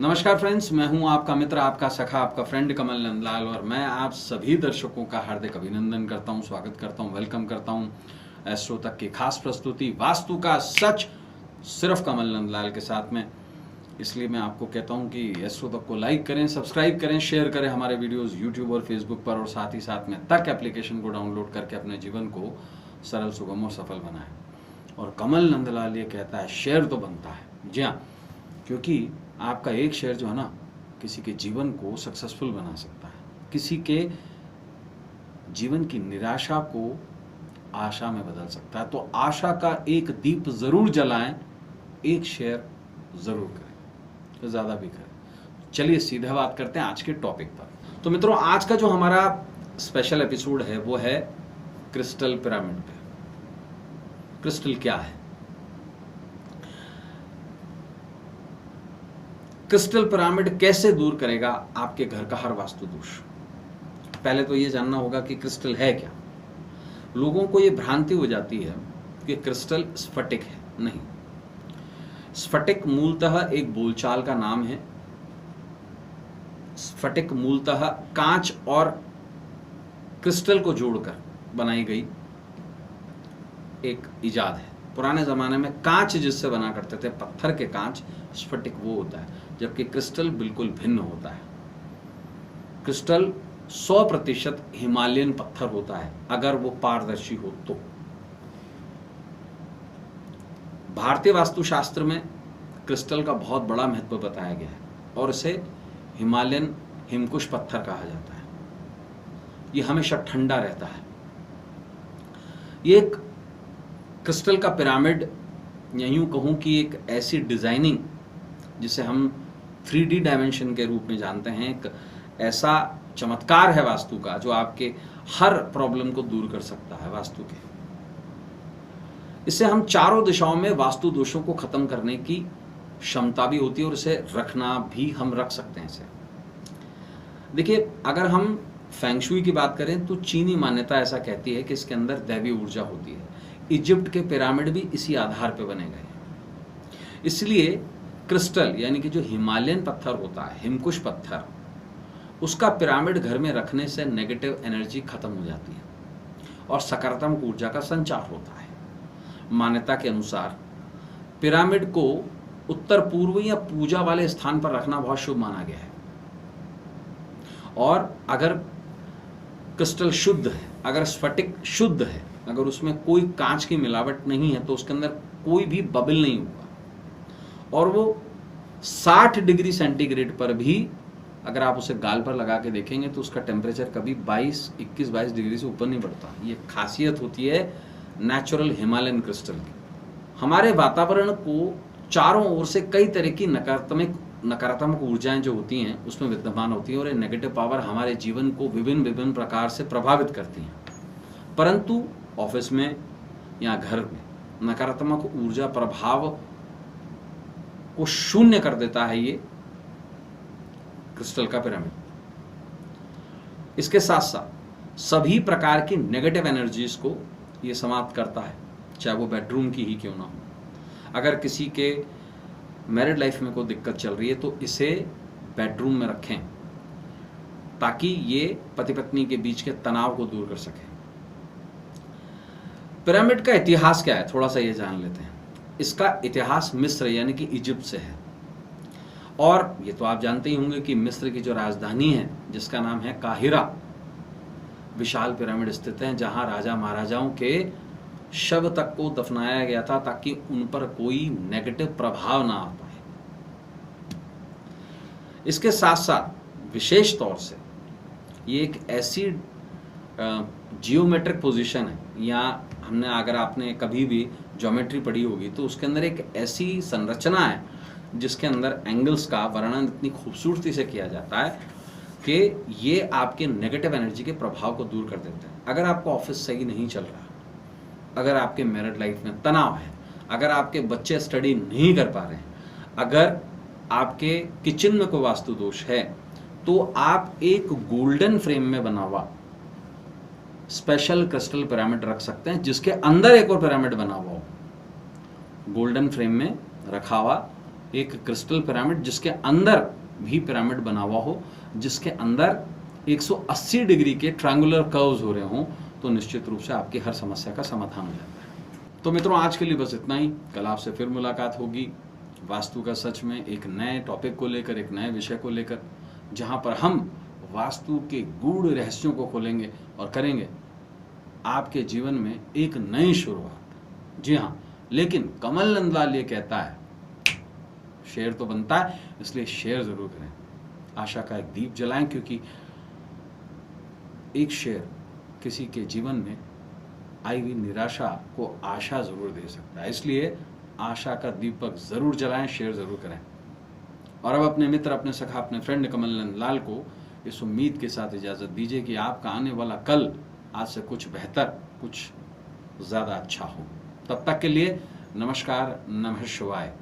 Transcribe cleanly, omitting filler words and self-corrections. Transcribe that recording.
नमस्कार फ्रेंड्स, मैं हूं आपका मित्र, आपका सखा, आपका फ्रेंड कमल नंदलाल और मैं आप सभी दर्शकों का हार्दिक अभिनंदन करता हूं, स्वागत करता हूं, वेलकम करता हूं एस्ट्रो तक की खास प्रस्तुति वास्तु का सच सिर्फ कमल नंदलाल के साथ में। इसलिए मैं आपको कहता हूं कि एस्ट्रो तक को लाइक करें, सब्सक्राइब करें, शेयर करें हमारे वीडियोस यूट्यूब और फेसबुक पर, और साथ ही साथ में तक एप्लीकेशन को डाउनलोड करके अपने जीवन को सरल, सुगम और सफल बनाएं। और कमल नंदलाल ये कहता है शेयर तो बनता है। जी हाँ, क्योंकि आपका एक शेयर जो है ना, किसी के जीवन को सक्सेसफुल बना सकता है, किसी के जीवन की निराशा को आशा में बदल सकता है। तो आशा का एक दीप जरूर जलाएं, एक शेयर जरूर करें, तो ज्यादा भी करें। चलिए सीधे बात करते हैं आज के टॉपिक पर। तो मित्रों, आज का जो हमारा स्पेशल एपिसोड है वो है क्रिस्टल पिरामिड पे। क्रिस्टल क्या है? क्रिस्टल पिरामिड कैसे दूर करेगा आपके घर का हर वास्तु दोष? पहले तो ये जानना होगा कि क्रिस्टल है क्या। लोगों को ये भ्रांति हो जाती है कि क्रिस्टल स्फटिक है। नहीं, स्फटिक मूलतः एक बोलचाल का नाम है। स्फटिक मूलतः कांच और क्रिस्टल को जोड़कर बनाई गई एक इजाद है। पुराने जमाने में कांच जिससे बना करते थे, पत्थर के कांच, स्फटिक वो होता है, जबकि क्रिस्टल बिल्कुल भिन्न होता है। क्रिस्टल 100% हिमालयन पत्थर होता है, अगर वो पारदर्शी हो तो। भारतीय वास्तुशास्त्र में क्रिस्टल का बहुत बड़ा महत्व बताया गया है और इसे हिमालयन हिमकुश पत्थर कहा जाता है। ये हमेशा ठंडा रहता है। ये एक क्रिस्टल का पिरामिड, या यूं कहूं कि एक ऐसी डिजाइनिंग जिसे हम 3D डायमेंशन के रूप में जानते हैं, एक ऐसा चमत्कार है वास्तु का जो आपके हर प्रॉब्लम को दूर कर सकता है वास्तु के। इससे हम चारों दिशाओं में वास्तु दोषों को खत्म करने की क्षमता भी होती है और इसे रखना भी हम रख सकते हैं इसे। देखिए, अगर हम फेंगशुई की बात करें तो चीनी मान्यता ऐसा कहती है कि इसके अंदर दैवी ऊर्जा होती है। इजिप्ट के पिरामिड भी इसी आधार पर बने गए। इसलिए क्रिस्टल यानी कि जो हिमालयन पत्थर होता है, हिमकुश पत्थर, उसका पिरामिड घर में रखने से नेगेटिव एनर्जी खत्म हो जाती है और सकारात्मक ऊर्जा का संचार होता है। मान्यता के अनुसार पिरामिड को उत्तर पूर्व या पूजा वाले स्थान पर रखना बहुत शुभ माना गया है। और अगर क्रिस्टल शुद्ध है, अगर स्फटिक शुद्ध है, अगर उसमें कोई कांच की मिलावट नहीं है, तो उसके अंदर कोई भी बबल नहीं होगा। और वो 60 डिग्री सेंटीग्रेड पर भी अगर आप उसे गाल पर लगा के देखेंगे तो उसका टेम्परेचर कभी 21-22 डिग्री से ऊपर नहीं बढ़ता। ये खासियत होती है नेचुरल हिमालयन क्रिस्टल की। हमारे वातावरण को चारों ओर से कई तरह की नकारात्मक ऊर्जाएं जो होती हैं उसमें विद्यमान होती हैं और ये नेगेटिव पावर हमारे जीवन को विभिन्न प्रकार से प्रभावित करती हैं। परंतु ऑफिस में या घर में नकारात्मक ऊर्जा प्रभाव को शून्य कर देता है ये क्रिस्टल का पिरामिड। इसके साथ साथ सभी प्रकार की नेगेटिव एनर्जीज को ये समाप्त करता है, चाहे वो बेडरूम की ही क्यों ना हो। अगर किसी के मैरिड लाइफ में कोई दिक्कत चल रही है तो इसे बेडरूम में रखें ताकि ये पति पत्नी के बीच के तनाव को दूर कर सके। पिरामिड का इतिहास क्या है, थोड़ा सा ये जान लेते हैं। इसका इतिहास मिस्र यानी कि इजिप्ट से है। और ये तो आप जानते ही होंगे कि मिस्र की जो राजधानी है जिसका नाम है काहिरा, विशाल पिरामिड स्थित है जहां राजा महाराजाओं के शव तक को दफनाया गया था ताकि उन पर कोई नेगेटिव प्रभाव ना आ पाए। इसके साथ साथ विशेष तौर से ये एक ऐसी जियोमेट्रिक पोजीशन है, या हमने अगर आपने कभी भी ज्योमेट्री पढ़ी होगी तो उसके अंदर एक ऐसी संरचना है जिसके अंदर एंगल्स का वर्णन इतनी खूबसूरती से किया जाता है कि ये आपके नेगेटिव एनर्जी के प्रभाव को दूर कर देते हैं। अगर आपका ऑफिस सही नहीं चल रहा, अगर आपके मैरिड लाइफ में तनाव है, अगर आपके बच्चे स्टडी नहीं कर पा रहे हैं, अगर आपके किचन में कोई वास्तु दोष है, तो आप एक गोल्डन फ्रेम में बना हुआ स्पेशल क्रिस्टल पिरामिड रख सकते हैं जिसके अंदर एक और पिरामिड बना हुआ हो। गोल्डन फ्रेम में रखा हुआ एक क्रिस्टल पिरामिड जिसके अंदर भी पिरामिड बना हुआ हो, जिसके अंदर 180 डिग्री के ट्रायंगुलर कर्व्स हो रहे हों, तो निश्चित रूप से आपकी हर समस्या का समाधान हो जाता है। तो मित्रों, आज के लिए बस इतना ही। कल आपसे फिर मुलाकात होगी वास्तु का सच में एक नए टॉपिक को लेकर, एक नए विषय को लेकर, जहां पर हम वास्तु के गूढ़ रहस्यों को खोलेंगे और करेंगे आपके जीवन में एक नई शुरुआत। जी हाँ, लेकिन कमल नंदलाल ये कहता है शेयर तो बनता है, इसलिए शेयर जरूर करें, आशा का एक दीप जलाएं, क्योंकि एक शेयर किसी के जीवन में आई हुई निराशा को आशा जरूर दे सकता है। इसलिए आशा का दीपक जरूर जलाएं, शेयर जरूर करें। और अब अपने मित्र, अपने सखा, अपने फ्रेंड कमल नंदलाल को इस उम्मीद के साथ इजाजत दीजिए कि आपका आने वाला कल आज से कुछ बेहतर, कुछ ज्यादा अच्छा हो। तब तक के लिए नमस्कार, नमः शिवाय।